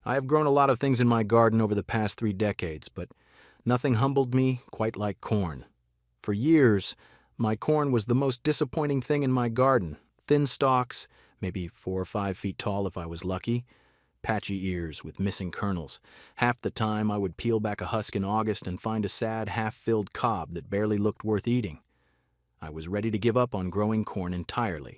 I have grown a lot of things in my garden over the past 3 decades, but nothing humbled me quite like corn. For years, my corn was the most disappointing thing in my garden. Thin stalks, maybe 4 or 5 feet tall if I was lucky, patchy ears with missing kernels. Half the time I would peel back a husk in August and find a sad, half-filled cob that barely looked worth eating. I was ready to give up on growing corn entirely.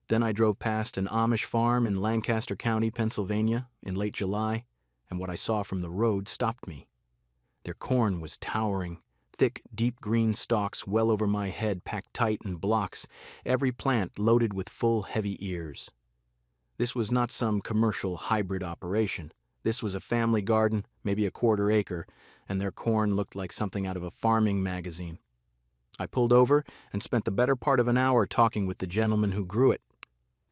Then I drove past an Amish farm in Lancaster County, Pennsylvania, in late July, and what I saw from the road stopped me. Their corn was towering, thick, deep green stalks well over my head packed tight in blocks, every plant loaded with full, heavy ears. This was not some commercial hybrid operation. This was a family garden, maybe a 1/4 acre, and their corn looked like something out of a farming magazine. I pulled over and spent the better part of an hour talking with the gentleman who grew it.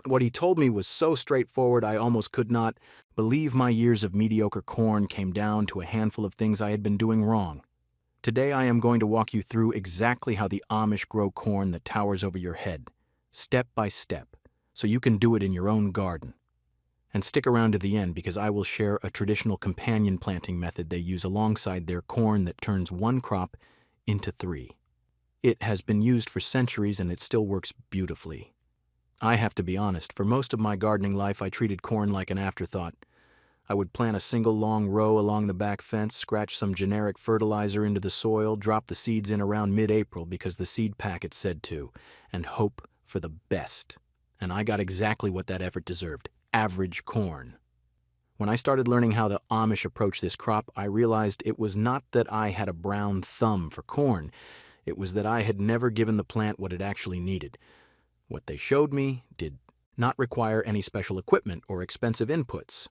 What he told me was so straightforward I almost could not believe my years of mediocre corn came down to a handful of things I had been doing wrong. Today I am going to walk you through exactly how the Amish grow corn that towers over your head, step by step, so you can do it in your own garden. And stick around to the end because I will share a traditional companion planting method they use alongside their corn that turns 1 crop into 3. It has been used for centuries and it still works beautifully. I have to be honest, for most of my gardening life I treated corn like an afterthought. I would plant a single long row along the back fence, scratch some generic fertilizer into the soil, drop the seeds in around mid-April because the seed packet said to, and hope for the best. And I got exactly what that effort deserved: average corn. When I started learning how the Amish approach this crop, I realized it was not that I had a brown thumb for corn. It was that I had never given the plant what it actually needed. What they showed me did not require any special equipment or expensive inputs.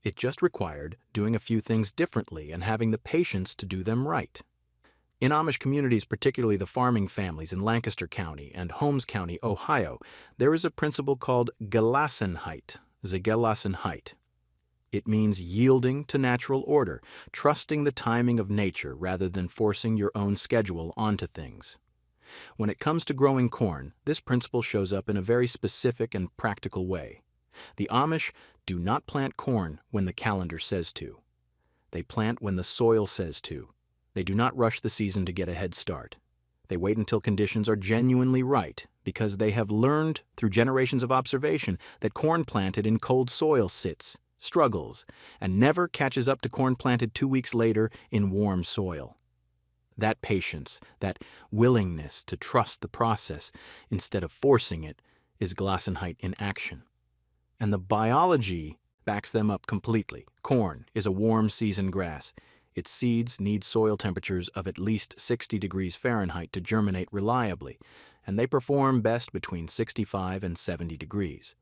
It just required doing a few things differently and having the patience to do them right. In Amish communities, particularly the farming families in Lancaster County and Holmes County, Ohio, there is a principle called Gelassenheit. It means yielding to natural order, trusting the timing of nature rather than forcing your own schedule onto things. When it comes to growing corn, this principle shows up in a very specific and practical way. The Amish do not plant corn when the calendar says to. They plant when the soil says to. They do not rush the season to get a head start. They wait until conditions are genuinely right because they have learned through generations of observation that corn planted in cold soil sits, struggles, and never catches up to corn planted 2 weeks later in warm soil. That patience, that willingness to trust the process instead of forcing it, is Gelassenheit in action. And the biology backs them up completely. Corn is a warm season grass. Its seeds need soil temperatures of at least 60 degrees Fahrenheit to germinate reliably, and they perform best between 65 and 70 degrees.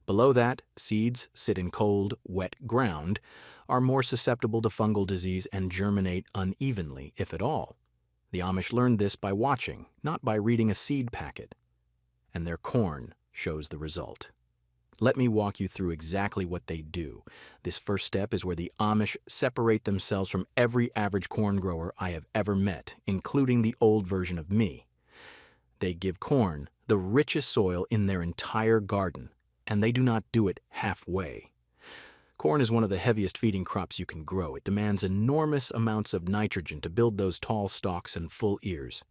Below that, seeds sit in cold, wet ground, are more susceptible to fungal disease and germinate unevenly, if at all. The Amish learned this by watching, not by reading a seed packet. And their corn shows the result. Let me walk you through exactly what they do. This first step is where the Amish separate themselves from every average corn grower I have ever met, including the old version of me. They give corn the richest soil in their entire garden, and they do not do it halfway. Corn is one of the heaviest feeding crops you can grow. It demands enormous amounts of nitrogen to build those tall stalks and full ears.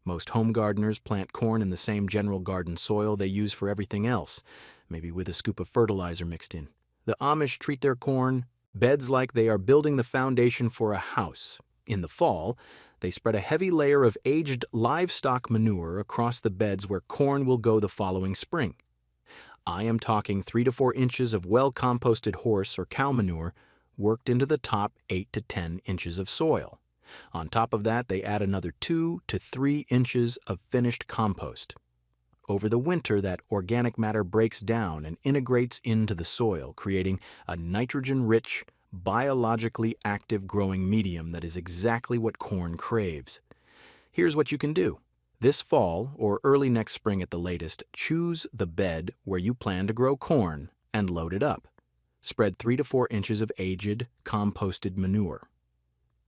Most home gardeners plant corn in the same general garden soil they use for everything else, maybe with a scoop of fertilizer mixed in. The Amish treat their corn beds like they are building the foundation for a house. In the fall, they spread a heavy layer of aged livestock manure across the beds where corn will go the following spring. I am talking 3 to 4 inches of well-composted horse or cow manure worked into the top 8 to 10 inches of soil. On top of that, they add another 2 to 3 inches of finished compost. Over the winter, that organic matter breaks down and integrates into the soil, creating a nitrogen-rich, biologically active growing medium that is exactly what corn craves. Here's what you can do. This fall, or early next spring at the latest, choose the bed where you plan to grow corn and load it up. Spread 3 to 4 inches of aged, composted manure.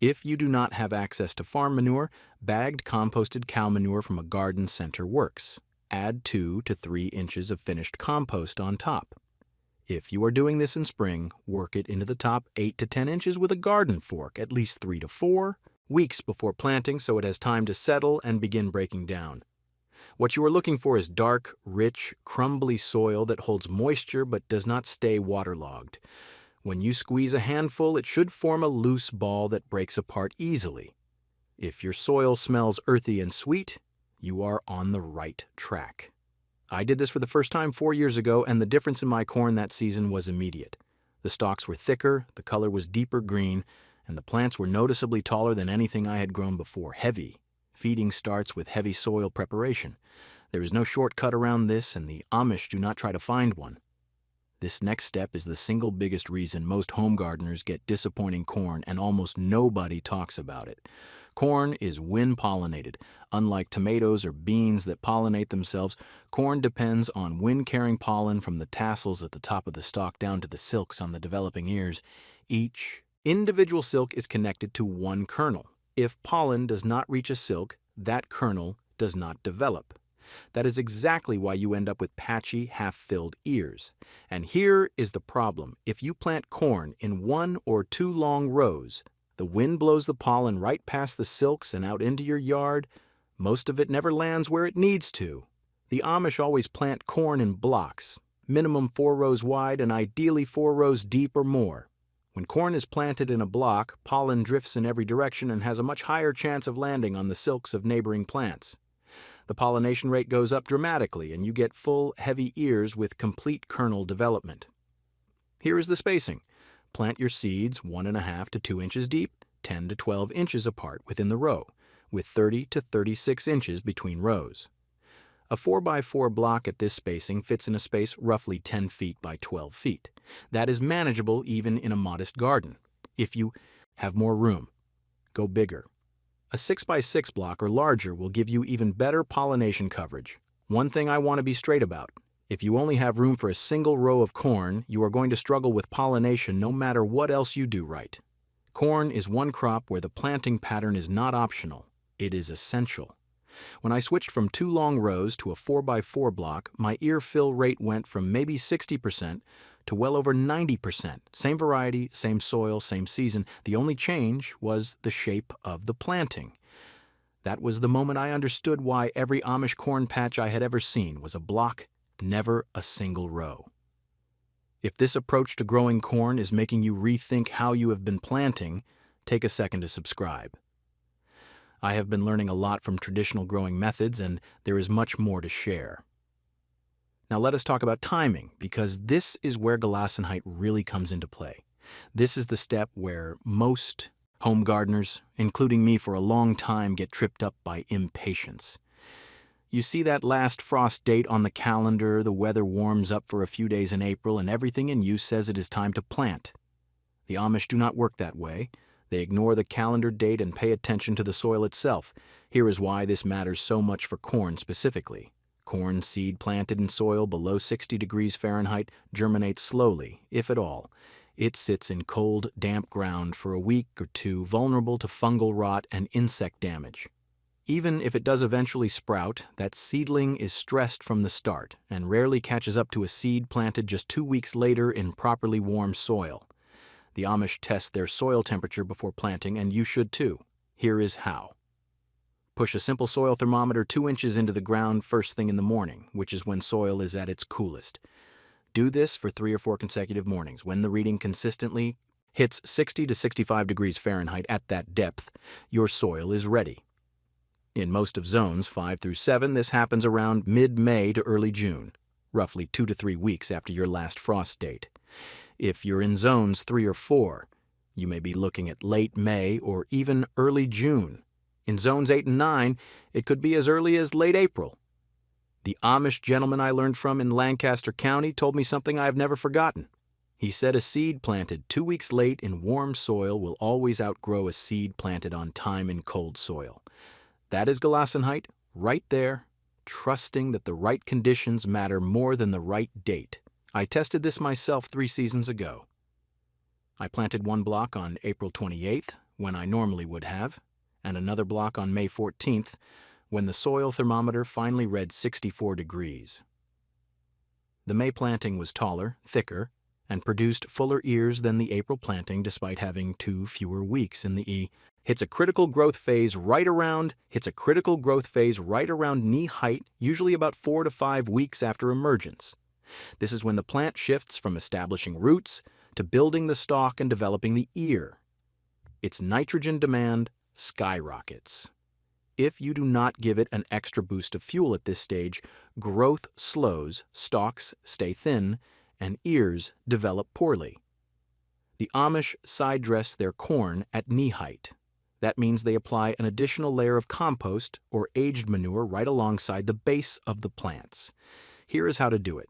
If you do not have access to farm manure, bagged composted cow manure from a garden center works. Add 2 to 3 inches of finished compost on top. If you are doing this in spring, work it into the top 8 to 10 inches with a garden fork at least 3 to 4 weeks before planting so it has time to settle and begin breaking down. What you are looking for is dark, rich, crumbly soil that holds moisture but does not stay waterlogged. When you squeeze a handful, it should form a loose ball that breaks apart easily. If your soil smells earthy and sweet, you are on the right track. I did this for the first time 4 years ago, and the difference in my corn that season was immediate. The stalks were thicker, the color was deeper green, and the plants were noticeably taller than anything I had grown before. Heavy. Feeding starts with heavy soil preparation. There is no shortcut around this, and the Amish do not try to find one. This next step is the single biggest reason most home gardeners get disappointing corn, and almost nobody talks about it. Corn is wind-pollinated. Unlike tomatoes or beans that pollinate themselves, corn depends on wind-carrying pollen from the tassels at the top of the stalk down to the silks on the developing ears. Each individual silk is connected to one kernel. If pollen does not reach a silk, that kernel does not develop. That is exactly why you end up with patchy, half-filled ears. And here is the problem. If you plant corn in 1 or 2 long rows, the wind blows the pollen right past the silks and out into your yard. Most of it never lands where it needs to. The Amish always plant corn in blocks, minimum 4 rows wide and ideally 4 rows deep or more. When corn is planted in a block, pollen drifts in every direction and has a much higher chance of landing on the silks of neighboring plants. The pollination rate goes up dramatically, and you get full, heavy ears with complete kernel development. Here is the spacing. Plant your seeds 1.5 to 2 inches deep, 10 to 12 inches apart within the row, with 30 to 36 inches between rows. A 4x4 block at this spacing fits in a space roughly 10 feet by 12 feet. That is manageable even in a modest garden. If you have more room, go bigger. A 6x6 block or larger will give you even better pollination coverage. One thing I want to be straight about. If you only have room for a single row of corn, you are going to struggle with pollination no matter what else you do right. Corn is one crop where the planting pattern is not optional. It is essential. When I switched from 2 long rows to a 4x4 block, my ear fill rate went from maybe 60% to well over 90%. Same variety, same soil, same season. The only change was the shape of the planting. That was the moment I understood why every Amish corn patch I had ever seen was a block, never a single row. If this approach to growing corn is making you rethink how you have been planting, take a second to subscribe. I have been learning a lot from traditional growing methods, and there is much more to share. Now let us talk about timing, because this is where Gelassenheit really comes into play. This is the step where most home gardeners, including me for a long time, get tripped up by impatience. You see that last frost date on the calendar, the weather warms up for a few days in April, and everything in you says it is time to plant. The Amish do not work that way. They ignore the calendar date and pay attention to the soil itself. Here is why this matters so much for corn specifically. Corn seed planted in soil below 60 degrees Fahrenheit germinates slowly, if at all. It sits in cold, damp ground for a week or two, vulnerable to fungal rot and insect damage. Even if it does eventually sprout, that seedling is stressed from the start and rarely catches up to a seed planted just 2 weeks later in properly warm soil. The Amish test their soil temperature before planting, and you should too. Here is how. Push a simple soil thermometer 2 inches into the ground first thing in the morning, which is when soil is at its coolest. Do this for 3 or 4 consecutive mornings. When the reading consistently hits 60 to 65 degrees Fahrenheit at that depth, your soil is ready. In most of zones 5 through 7, this happens around mid-May to early June, roughly 2 to 3 weeks after your last frost date. If you're in zones 3 or 4, you may be looking at late May or even early June. In zones 8 and 9, it could be as early as late April. The Amish gentleman I learned from in Lancaster County told me something I have never forgotten. He said a seed planted 2 weeks late in warm soil will always outgrow a seed planted on time in cold soil. That is Gelassenheit, right there, trusting that the right conditions matter more than the right date. I tested this myself 3 seasons ago. I planted one block on April 28th, when I normally would have, and another block on May 14th, when the soil thermometer finally read 64 degrees. The May planting was taller, thicker, and produced fuller ears than the April planting despite having 2 fewer weeks in the E. Hits a critical growth phase right around knee height, usually about 4 to 5 weeks after emergence. This is when the plant shifts from establishing roots to building the stalk and developing the ear. Its nitrogen demand skyrockets. If you do not give it an extra boost of fuel at this stage, growth slows, stalks stay thin, and ears develop poorly. The Amish side dress their corn at knee height. That means they apply an additional layer of compost or aged manure right alongside the base of the plants. Here is how to do it.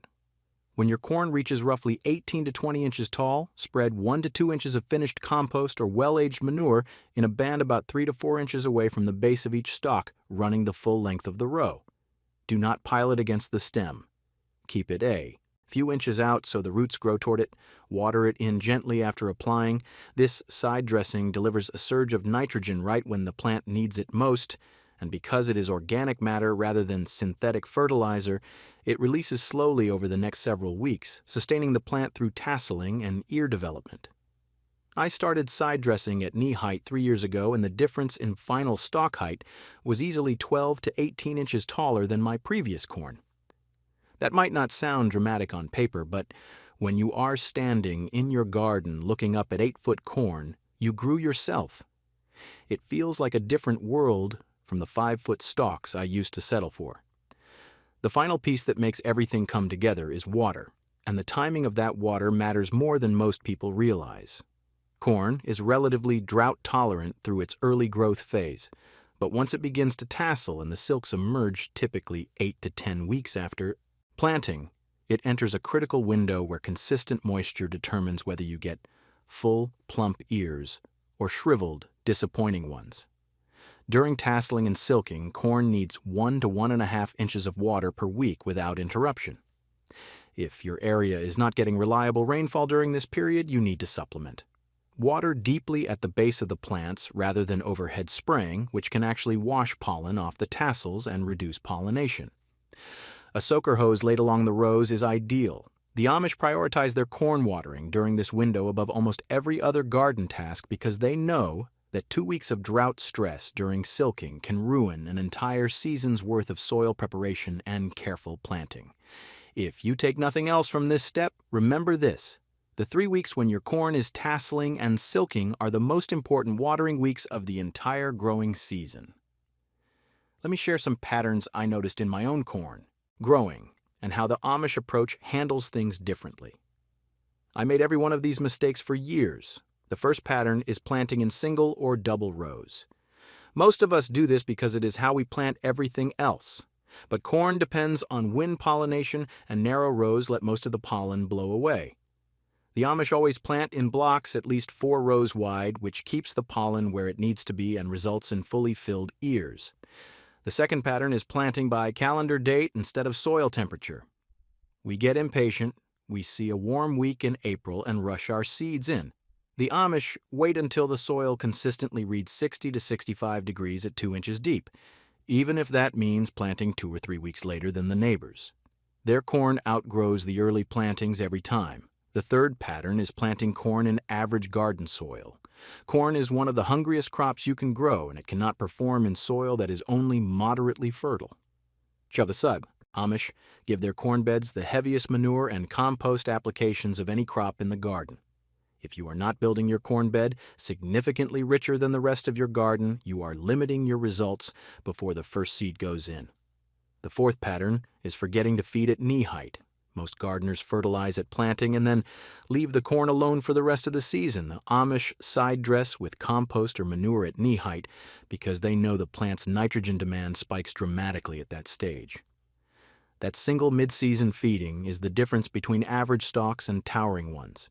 When your corn reaches roughly 18 to 20 inches tall, spread 1 to 2 inches of finished compost or well-aged manure in a band about 3 to 4 inches away from the base of each stalk, running the full length of the row. Do not pile it against the stem. Keep it a few inches out so the roots grow toward it. Water it in gently after applying. This side dressing delivers a surge of nitrogen right when the plant needs it most, and because it is organic matter rather than synthetic fertilizer, it releases slowly over the next several weeks, sustaining the plant through tasseling and ear development. I started side dressing at knee height 3 years ago, and the difference in final stalk height was easily 12 to 18 inches taller than my previous corn. That might not sound dramatic on paper, but when you are standing in your garden looking up at 8-foot corn, you grew yourself. It feels like a different world from the 5-foot stalks I used to settle for. The final piece that makes everything come together is water, and the timing of that water matters more than most people realize. Corn is relatively drought-tolerant through its early growth phase, but once it begins to tassel and the silks emerge typically 8 to 10 weeks after planting, it enters a critical window where consistent moisture determines whether you get full, plump ears or shriveled, disappointing ones. During tasseling and silking, corn needs 1 to 1.5 inches of water per week without interruption. If your area is not getting reliable rainfall during this period, you need to supplement. Water deeply at the base of the plants rather than overhead spraying, which can actually wash pollen off the tassels and reduce pollination. A soaker hose laid along the rows is ideal. The Amish prioritize their corn watering during this window above almost every other garden task because they know that 2 weeks of drought stress during silking can ruin an entire season's worth of soil preparation and careful planting. If you take nothing else from this step, remember this: the 3 weeks when your corn is tasseling and silking are the most important watering weeks of the entire growing season. Let me share some patterns I noticed in my own corn, growing, and how the Amish approach handles things differently. I made every one of these mistakes for years. The first pattern is planting in single or double rows. Most of us do this because it is how we plant everything else. But corn depends on wind pollination, and narrow rows let most of the pollen blow away. The Amish always plant in blocks at least 4 rows wide, which keeps the pollen where it needs to be and results in fully filled ears. The second pattern is planting by calendar date instead of soil temperature. We get impatient, we see a warm week in April and rush our seeds in. The Amish wait until the soil consistently reads 60 to 65 degrees at 2 inches deep, even if that means planting 2 or 3 weeks later than the neighbors. Their corn outgrows the early plantings every time. The third pattern is planting corn in average garden soil. Corn is one of the hungriest crops you can grow, and it cannot perform in soil that is only moderately fertile. Sub, Amish give their corn beds the heaviest manure and compost applications of any crop in the garden. If you are not building your corn bed significantly richer than the rest of your garden, you are limiting your results before the first seed goes in. The fourth pattern is forgetting to feed at knee height. Most gardeners fertilize at planting and then leave the corn alone for the rest of the season. The Amish side dress with compost or manure at knee height because they know the plant's nitrogen demand spikes dramatically at that stage. That single mid-season feeding is the difference between average stalks and towering ones.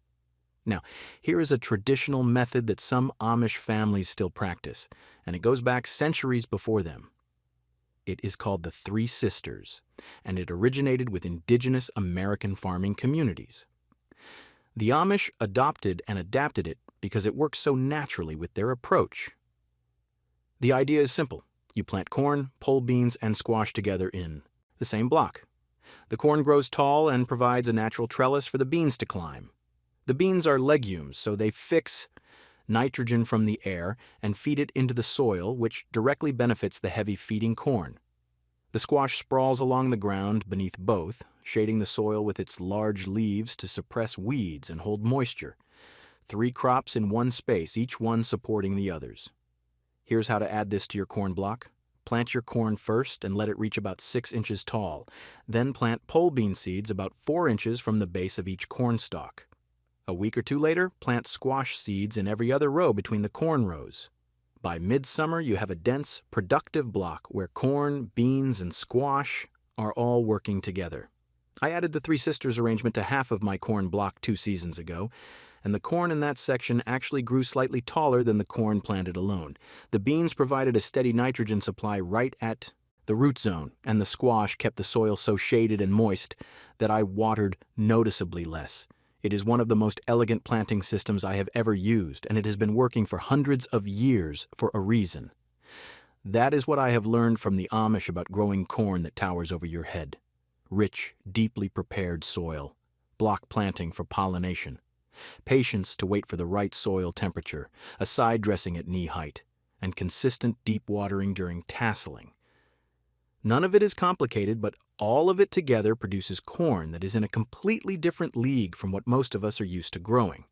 Now, here is a traditional method that some Amish families still practice, and it goes back centuries before them. It is called the Three Sisters, and it originated with indigenous American farming communities. The Amish adopted and adapted it because it works so naturally with their approach. The idea is simple. You plant corn, pole beans, and squash together in the same block. The corn grows tall and provides a natural trellis for the beans to climb. The beans are legumes, so they fix nitrogen from the air and feed it into the soil, which directly benefits the heavy-feeding corn. The squash sprawls along the ground beneath both, shading the soil with its large leaves to suppress weeds and hold moisture. 3 crops in one space, each one supporting the others. Here's how to add this to your corn block. Plant your corn first and let it reach about 6 inches tall. Then plant pole bean seeds about 4 inches from the base of each corn stalk. A week or 2 later, plant squash seeds in every other row between the corn rows. By midsummer, you have a dense, productive block where corn, beans, and squash are all working together. I added the Three Sisters arrangement to half of my corn block 2 seasons ago, and the corn in that section actually grew slightly taller than the corn planted alone. The beans provided a steady nitrogen supply right at the root zone, and the squash kept the soil so shaded and moist that I watered noticeably less. It is one of the most elegant planting systems I have ever used, and it has been working for hundreds of years for a reason. That is what I have learned from the Amish about growing corn that towers over your head. Rich, deeply prepared soil, block planting for pollination, patience to wait for the right soil temperature, a side dressing at knee height, and consistent deep watering during tasseling. None of it is complicated, but all of it together produces corn that is in a completely different league from what most of us are used to growing.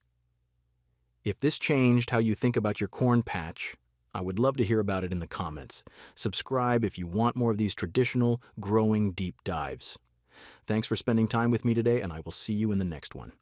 If this changed how you think about your corn patch, I would love to hear about it in the comments. Subscribe if you want more of these traditional, growing deep dives. Thanks for spending time with me today, and I will see you in the next one.